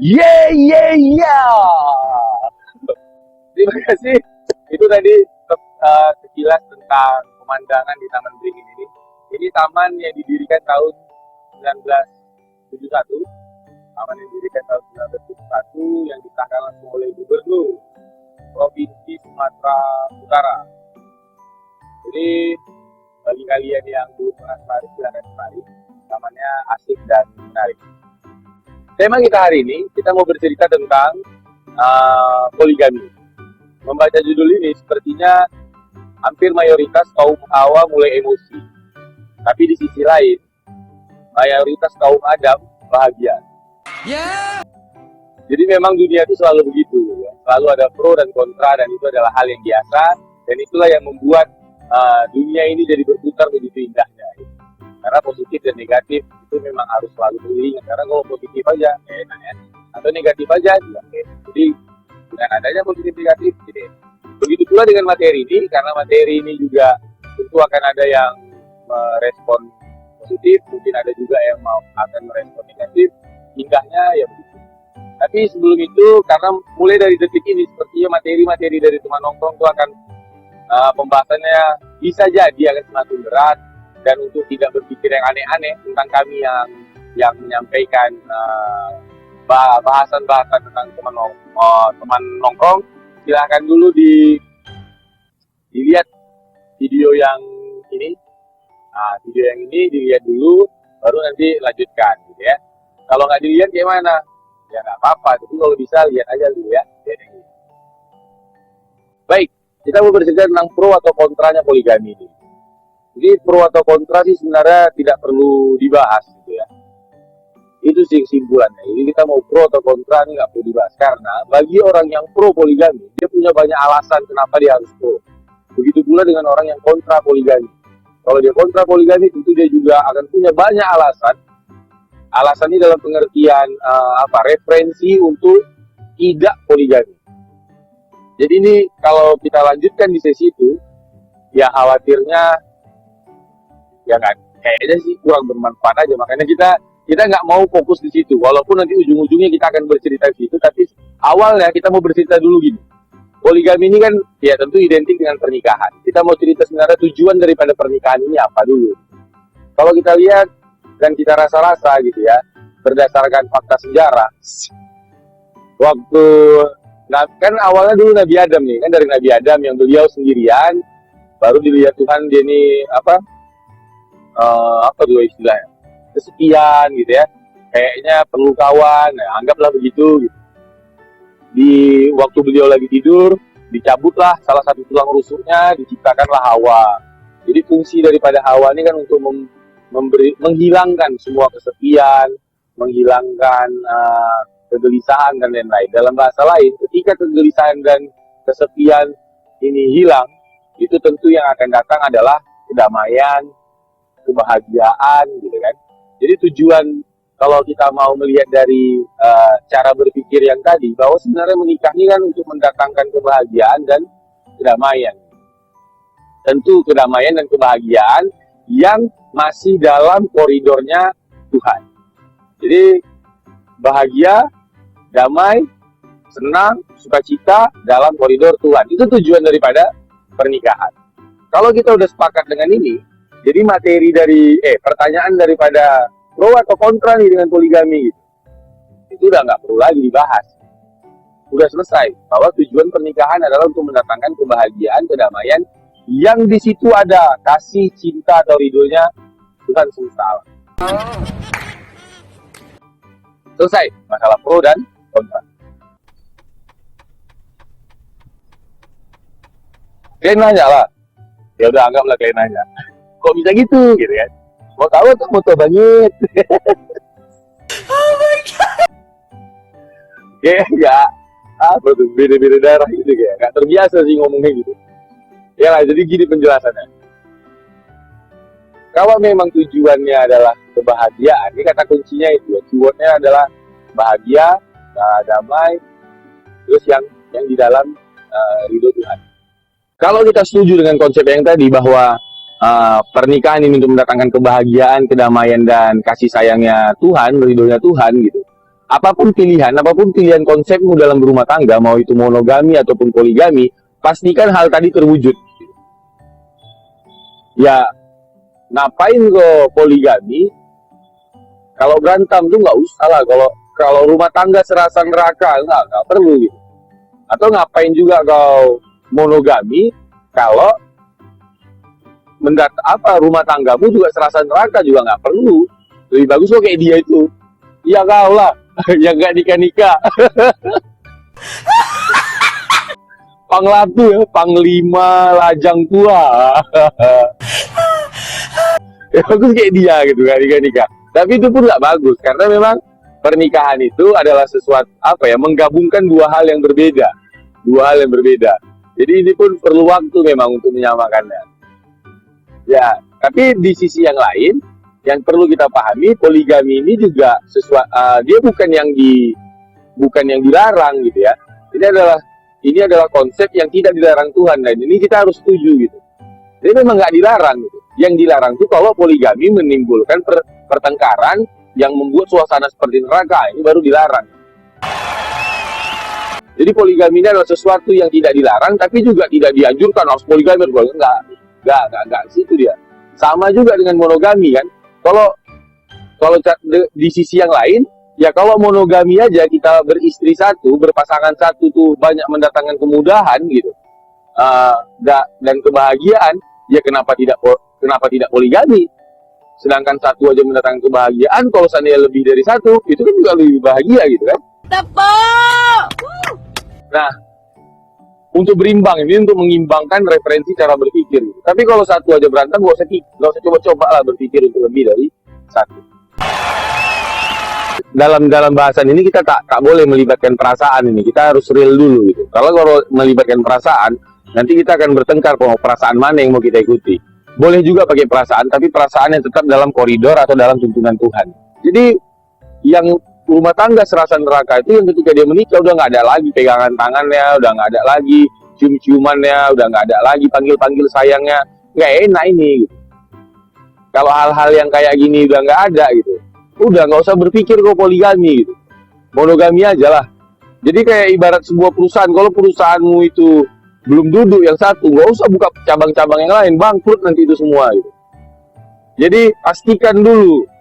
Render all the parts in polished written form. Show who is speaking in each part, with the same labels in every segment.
Speaker 1: Yeah, yeah, yeah. Terima kasih. Itu tadi sekilas tentang pemandangan di Taman Beringin ini. Ini taman yang didirikan tahun 1971. Taman yang didirikan tahun 1971 yang disahkan langsung oleh Gubernur Provinsi Sumatera Utara. Jadi bagi kalian yang belum pernah kemari, silakan kemari. Tamannya asik dan menarik. Tema kita hari ini, kita mau bercerita tentang poligami. Membaca judul ini sepertinya hampir mayoritas kaum Hawa mulai emosi. Tapi di sisi lain, mayoritas kaum Adam bahagia. Jadi memang dunia itu selalu begitu. Ya. Selalu ada pro dan kontra, dan itu adalah hal yang biasa. Dan itulah yang membuat dunia ini jadi berputar begitu indahnya. Karena positif dan negatif itu memang harus selalu beriringan. Karena kalau positif aja enak ya, atau negatif aja juga enak. Jadi dengan adanya positif negatif, jadi begitu pula dengan materi ini. Karena materi ini juga tentu akan ada yang merespon positif, mungkin ada juga yang akan merespon negatif. Indahnya ya begitu. Tapi sebelum itu, karena mulai dari detik ini sepertinya materi-materi dari teman nongkrong itu akan pembahasannya bisa jadi akan semakin berat. Dan untuk tidak berpikir yang aneh-aneh tentang kami yang menyampaikan bahasan-bahasan tentang teman nongkrong, silahkan dulu dilihat video yang ini. Video yang ini dilihat dulu, baru nanti lanjutkan, gitu ya. Kalau nggak dilihat gimana? Ya nggak apa-apa, tapi kalau bisa lihat aja dulu ya. Baik, kita mau bercerita tentang pro atau kontranya poligami ini. Jadi pro atau kontra sih sebenarnya tidak perlu dibahas gitu ya. Itu sih kesimpulannya. Jadi kita mau pro atau kontra ini nggak perlu dibahas. Karena bagi orang yang pro poligami, dia punya banyak alasan kenapa dia harus pro. Begitu pula dengan orang yang kontra poligami. Kalau dia kontra poligami, tentu dia juga akan punya banyak alasan. Alasan ini dalam pengertian referensi untuk tidak poligami. Jadi ini kalau kita lanjutkan di sesi itu, ya khawatirnya ya kan, kayaknya sih kurang bermanfaat aja. Makanya kita nggak mau fokus di situ. Walaupun nanti ujung-ujungnya kita akan bercerita di situ, tapi awalnya kita mau bercerita dulu gini. Poligami ini kan ya tentu identik dengan pernikahan. Kita mau cerita sebenarnya tujuan daripada pernikahan ini apa dulu. Kalau kita lihat dan kita rasa-rasa gitu ya, berdasarkan fakta sejarah, waktu kan awalnya dulu Nabi Adam nih, kan dari Nabi Adam yang beliau sendirian, baru dilihat Tuhan dia ini apa dua istilahnya, kesepian gitu ya, kayaknya perlu kawan, anggaplah begitu gitu. Di waktu beliau lagi tidur, dicabutlah salah satu tulang rusuknya, diciptakanlah Hawa. Jadi fungsi daripada Hawa ini kan untuk menghilangkan semua kesepian, menghilangkan kegelisahan dan lain-lain. Dalam bahasa lain, ketika kegelisahan dan kesepian ini hilang, itu tentu yang akan datang adalah kedamaian, kebahagiaan gitu kan. Jadi tujuan kalau kita mau melihat dari cara berpikir yang tadi, bahwa sebenarnya menikah ini kan untuk mendatangkan kebahagiaan dan kedamaian. Tentu kedamaian dan kebahagiaan yang masih dalam koridornya Tuhan. Jadi bahagia, damai, senang, sukacita dalam koridor Tuhan. Itu tujuan daripada pernikahan. Kalau kita udah sepakat dengan ini, jadi materi dari pertanyaan daripada pro atau kontra nih dengan poligami gitu, itu udah nggak perlu lagi dibahas. Udah selesai bahwa tujuan pernikahan adalah untuk mendatangkan kebahagiaan, kedamaian, yang di situ ada kasih, cinta atau ridhonya Tuhan semesta alam. Selesai masalah pro dan kontra. Kalian nanya lah, ya udah anggaplah kalian nanya. Kok bisa gitu kan? Mau tahu tuh moto banget. Oh my god. Ya, beda-beda daerah gitu kayak. Gak terbiasa sih ngomongnya gitu. Ya lah, jadi gini penjelasannya. Kalau memang tujuannya adalah kebahagiaan, ini kata kuncinya itu. Keywordnya adalah bahagia, damai, terus yang di dalam ridho Tuhan. Kalau kita setuju dengan konsep yang tadi bahwa pernikahan ini untuk mendatangkan kebahagiaan, kedamaian, dan kasih sayangnya Tuhan, ridhonya Tuhan gitu. apapun pilihan konsepmu dalam berumah tangga, mau itu monogami ataupun poligami, pastikan hal tadi terwujud. Ya, ngapain kok poligami? Kalau berantem tuh nggak usah lah. Kalau rumah tangga serasa neraka, nggak perlu gitu. Atau ngapain juga kau monogami kalau rumah tanggamu juga serasa neraka, juga nggak perlu. Lebih bagus kok kayak dia itu. Iya kau lah, yang nggak nikah-nikah. Panglatu ya, panglima lajang tua. Ya bagus kayak dia gitu, nggak nikah-nikah. Tapi itu pun nggak bagus, karena memang pernikahan itu adalah sesuatu menggabungkan dua hal yang berbeda. Jadi ini pun perlu waktu memang untuk menyamakannya. Ya, tapi di sisi yang lain yang perlu kita pahami, poligami ini juga dia bukan yang dilarang gitu ya. Ini adalah konsep yang tidak dilarang Tuhan, dan ini kita harus setuju gitu. Jadi memang nggak dilarang gitu. Yang dilarang itu kalau poligami menimbulkan pertengkaran yang membuat suasana seperti neraka, ini baru dilarang. Jadi poligami ini adalah sesuatu yang tidak dilarang, tapi juga tidak dianjurkan harus poligami. Enggak, situ dia. Sama juga dengan monogami kan. Kalau di sisi yang lain, ya kalau monogami aja kita beristri satu, berpasangan satu tuh banyak mendatangkan kemudahan gitu. Dan kebahagiaan, ya kenapa tidak poligami? Sedangkan satu aja mendatangkan kebahagiaan, kalau seandainya lebih dari satu, itu kan juga lebih bahagia gitu kan. Nah, untuk mengimbangkan referensi cara berpikir. Tapi kalau satu aja berantem, nggak usah coba-coba lah berpikir untuk lebih dari satu. Dalam bahasan ini kita tak boleh melibatkan perasaan ini. Kita harus real dulu gitu. Kalau melibatkan perasaan, nanti kita akan bertengkar perasaan mana yang mau kita ikuti. Boleh juga pakai perasaan, tapi perasaan yang tetap dalam koridor atau dalam tuntunan Tuhan. Jadi yang rumah tangga serasa neraka itu yang ketika dia menikah udah nggak ada lagi pegangan tangannya, udah nggak ada lagi cium-ciumannya, udah nggak ada lagi panggil-panggil sayangnya, nggak enak ini gitu. Kalau hal-hal yang kayak gini udah nggak ada gitu, udah nggak usah berpikir kok poligami gitu, monogami aja lah. Jadi kayak ibarat sebuah perusahaan, kalau perusahaanmu itu belum duduk yang satu, nggak usah buka cabang-cabang yang lain, bangkrut nanti itu semua gitu. Jadi pastikan dulu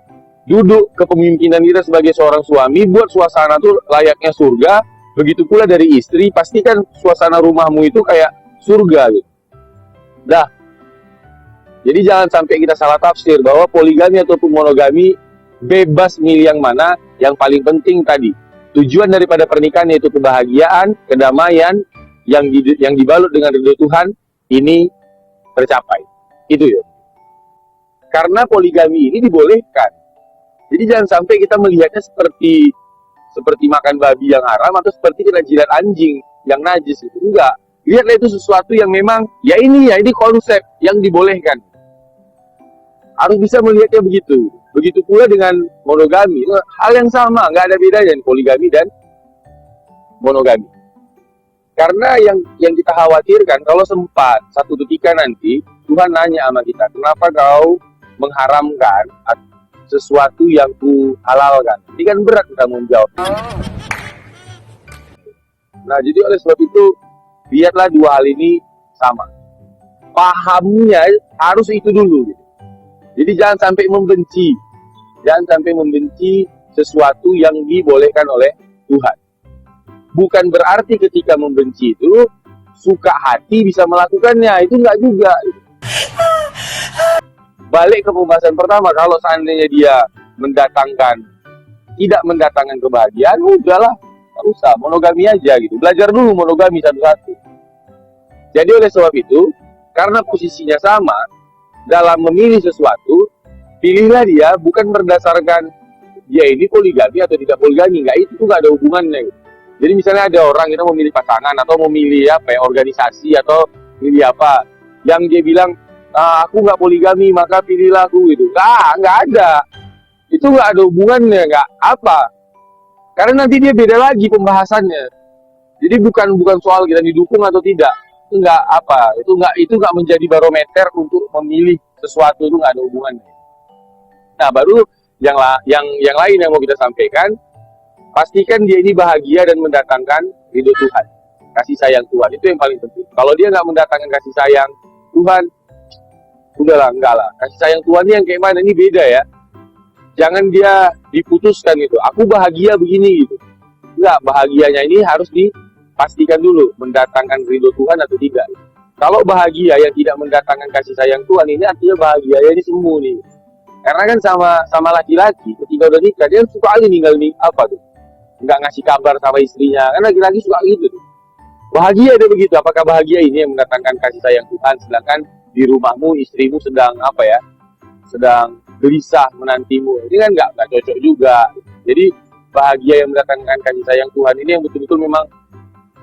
Speaker 1: duduk kepemimpinan kita sebagai seorang suami, buat suasana tuh layaknya surga. Begitu pula dari istri, pastikan suasana rumahmu itu kayak surga gitu. Dah. Jadi jangan sampai kita salah tafsir bahwa poligami ataupun monogami bebas milih yang mana. Yang paling penting tadi, tujuan daripada pernikahan yaitu kebahagiaan, kedamaian yang dibalut dengan ridho Tuhan, ini tercapai. Itu ya. Karena poligami ini dibolehkan. Jadi jangan sampai kita melihatnya seperti makan babi yang haram atau seperti kita jilat anjing yang najis itu. Enggak. Lihatlah itu sesuatu yang memang ini konsep yang dibolehkan. Harus bisa melihatnya begitu. Begitu pula dengan monogami. Hal yang sama, nggak ada bedanya dengan poligami dan monogami. Karena yang kita khawatirkan kalau sempat satu ketika nanti Tuhan nanya sama kita, kenapa kau mengharamkan sesuatu yang ku halalkan? Ini kan berat kita menjawab. Nah, jadi oleh sebab itu, lihatlah dua hal ini sama. Pahamnya harus itu dulu. Gitu. Jadi jangan sampai membenci sesuatu yang dibolehkan oleh Tuhan. Bukan berarti ketika membenci itu suka hati bisa melakukannya, itu enggak juga. Gitu. Balik ke pembahasan pertama, kalau seandainya dia tidak mendatangkan kebahagiaan, udahlah, nggak usah, monogami aja gitu. Belajar dulu monogami satu-satu. Jadi oleh sebab itu, karena posisinya sama, dalam memilih sesuatu, pilihlah dia bukan berdasarkan dia ini poligami atau tidak poligami, itu nggak ada hubungannya. Gitu. Jadi misalnya ada orang kita mau milih pasangan atau mau milih organisasi atau milih apa, yang dia bilang, aku nggak poligami maka pilihlah aku gitu. Nggak ada. Itu nggak ada hubungannya, nggak apa. Karena nanti dia beda lagi pembahasannya. Jadi bukan soal kita didukung atau tidak. Itu nggak apa. Itu nggak menjadi barometer untuk memilih sesuatu, itu nggak ada hubungannya. Nah baru yang lain yang mau kita sampaikan, pastikan dia ini bahagia dan mendatangkan ridho Tuhan, kasih sayang Tuhan. Itu yang paling penting. Kalau dia nggak mendatangkan kasih sayang Tuhan, udahlah, enggak lah. Kasih sayang Tuhan ini yang kayak mana, ini beda ya. Jangan dia diputuskan gitu, aku bahagia begini gitu. Enggak, bahagianya ini harus dipastikan dulu, mendatangkan ridho Tuhan atau tidak. Kalau bahagia yang tidak mendatangkan kasih sayang Tuhan, ini artinya bahagia ini semu nih. Karena kan sama laki-laki, ketika udah nikah, dia suka aja ninggal nih, apa tuh? Nggak ngasih kabar sama istrinya, kan laki-laki suka gitu tuh. Bahagia dia begitu, apakah bahagia ini yang mendatangkan kasih sayang Tuhan, sedangkan di rumahmu istrimu sedang apa ya, sedang gelisah menantimu, ini kan nggak cocok juga. Jadi bahagia yang mendatangkan kasih sayang Tuhan ini yang betul-betul memang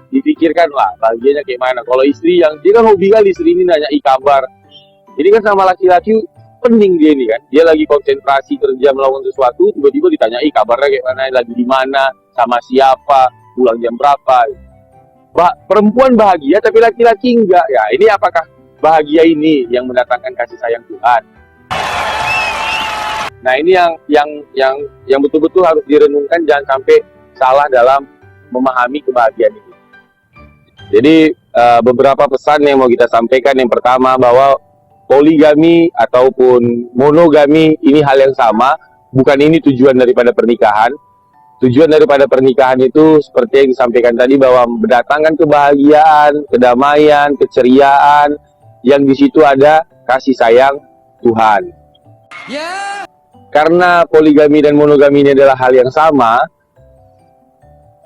Speaker 1: dipikirkan lah, bahagianya kayak mana. Kalau istri yang dia kan hobi kali istri ini nanya kabar, ini kan sama laki-laki pening dia ini kan, dia lagi konsentrasi kerja melakukan sesuatu, tiba-tiba ditanyai kabarnya kayak mana, lagi di mana, sama siapa, pulang jam berapa. Perempuan bahagia tapi laki-laki enggak ya. Ini apakah bahagia ini yang mendatangkan kasih sayang Tuhan? Nah, ini yang betul-betul harus direnungkan, jangan sampai salah dalam memahami kebahagiaan ini. Jadi beberapa pesan yang mau kita sampaikan. Yang pertama, bahwa poligami ataupun monogami ini hal yang sama, bukan ini tujuan daripada pernikahan. Tujuan daripada pernikahan itu seperti yang disampaikan tadi, bahwa mendatangkan kebahagiaan, kedamaian, keceriaan, yang di situ ada kasih sayang Tuhan. Karena poligami dan monogami ini adalah hal yang sama,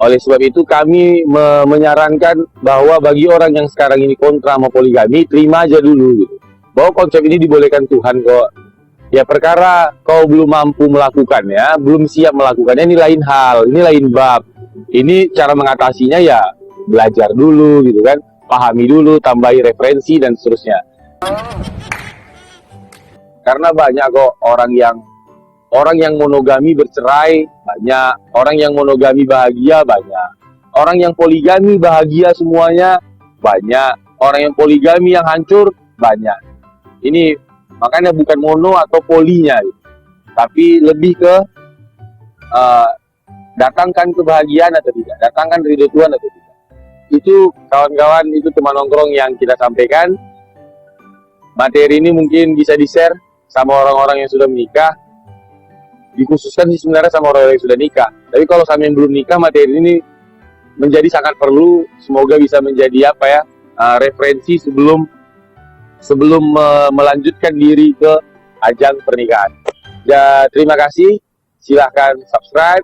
Speaker 1: oleh sebab itu kami menyarankan bahwa bagi orang yang sekarang ini kontra sama poligami, terima aja dulu gitu. Bahwa konsep ini dibolehkan Tuhan kok. Ya perkara kau belum mampu melakukannya, belum siap melakukannya, ini lain hal, ini lain bab. Ini cara mengatasinya ya belajar dulu gitu kan, pahami dulu, tambahi referensi dan seterusnya. Karena banyak kok orang yang monogami bercerai banyak, orang yang monogami bahagia banyak, orang yang poligami bahagia semuanya banyak, orang yang poligami yang hancur banyak. Ini makanya bukan mono atau polinya, tapi lebih ke datangkan kebahagiaan atau tidak, datangkan ridho Tuhan atau tidak. Itu kawan-kawan, itu teman nongkrong yang kita sampaikan. Materi ini mungkin bisa di-share sama orang-orang yang sudah menikah, dikhususkan sih sebenarnya sama orang yang sudah nikah. Tapi kalau sama yang belum nikah, materi ini menjadi sangat perlu. Semoga bisa menjadi apa ya, referensi sebelum melanjutkan diri ke ajang pernikahan. Ya, terima kasih. Silahkan subscribe,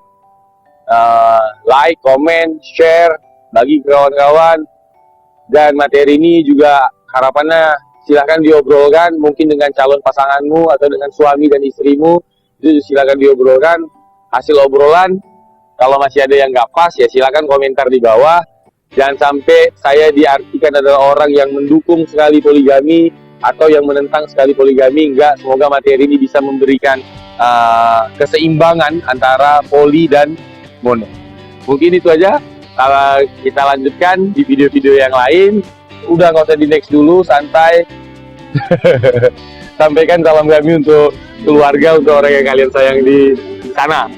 Speaker 1: like, comment, share, bagi kawan-kawan. Dan materi ini juga harapannya silahkan diobrolkan mungkin dengan calon pasanganmu atau dengan suami dan istrimu. Itu silahkan diobrolkan hasil obrolan. Kalau masih ada yang nggak pas ya silahkan komentar di bawah. Jangan sampai saya diartikan adalah orang yang mendukung sekali poligami atau yang menentang sekali poligami. Enggak, semoga materi ini bisa memberikan keseimbangan antara poli dan mono. Mungkin itu aja. Kita lanjutkan di video-video yang lain. Udah nggak usah di next dulu, santai. Sampaikan salam kami untuk keluarga, untuk orang yang kalian sayang di sana.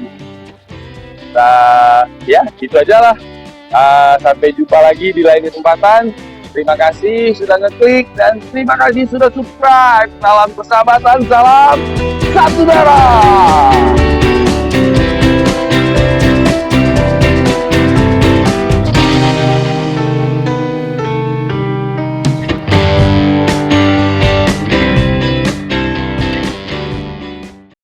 Speaker 1: Ya, gitu aja lah. Sampai jumpa lagi di lain kesempatan. Terima kasih sudah ngeklik dan terima kasih sudah subscribe. Salam persahabatan, salam satu darah.